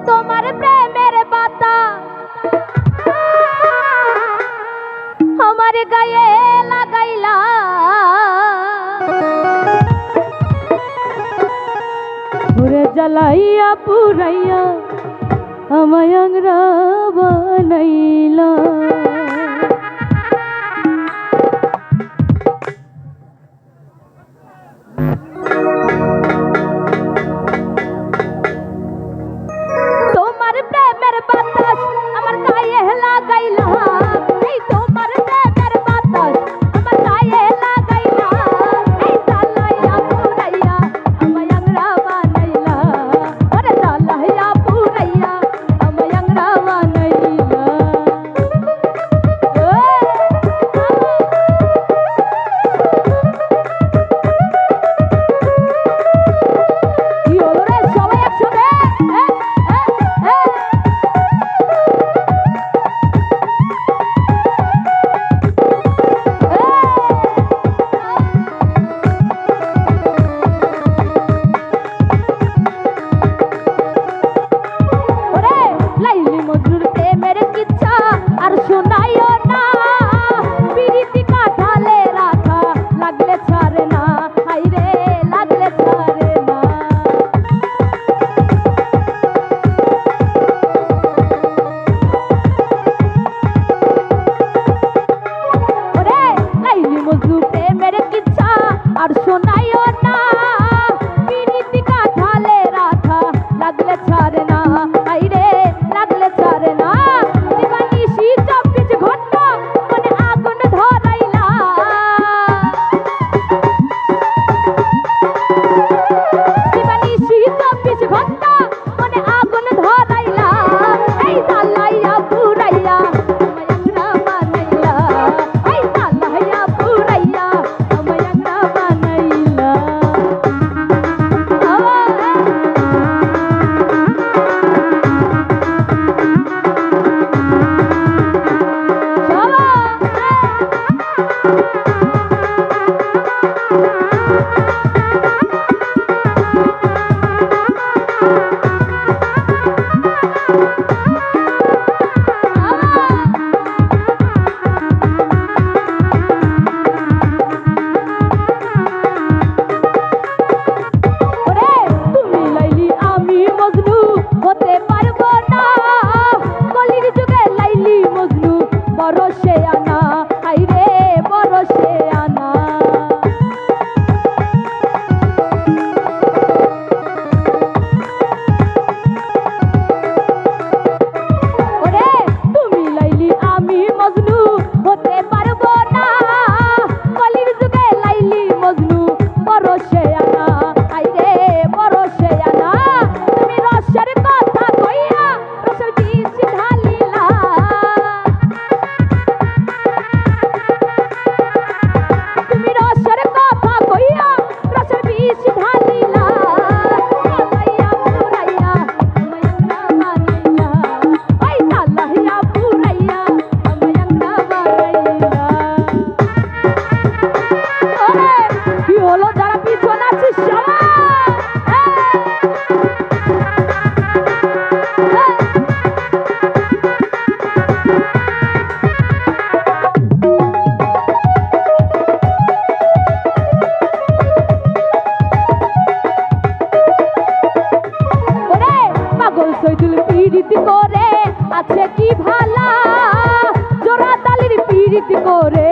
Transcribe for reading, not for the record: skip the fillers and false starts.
তোমার প্রেমের পাতা আমার গায়ে লাগাইলা ঘুরে জ্বালাইয়া পুরাইয়া আমায় আংরা বানাইলা তোমার প্রেমের বাতাস আমার গায়ে লাগাইলা এই তোমার প্রেমের বাতাস আমার গায়ে লাগাইলা এই জ্বালাইয়া পুরাইয়া আমায় আংরা বানাইলা ওরে জ্বালাইয়া পুরাইয়া আমায় আংরা বানাইলা কি হলো রে সবাই একসাথে লাইলি মজনুর প্রেমের কিচ্ছা আর শোনাইও না পিরিতি কাঠালে রাখা লাগলে ছাড়ে না হাইরে লাগলে ছাড়ে না ওরে লাইলি মজনু প্রেমের কিচ্ছা আর শোনাইও না পিরিতি কাঠালে রাখা লাগলে ছাড়ে না হাইরে লাগলে ছাড়ে না দিবানিশি 24 ঘন্টা মনে আগুন ধরাইলা দিবানিশি 24 ঘন্টা মনে আগুন ধরাইলা এই জ্বালাইয়া পুরাইয়া আমায় আংরা বানাইলা এই জ্বালাইয়া পুরাইয়া আমায় আংরা বানাইলা পিরিতি করে আছে কি ভালা জোড়া তালির পিরিতি করে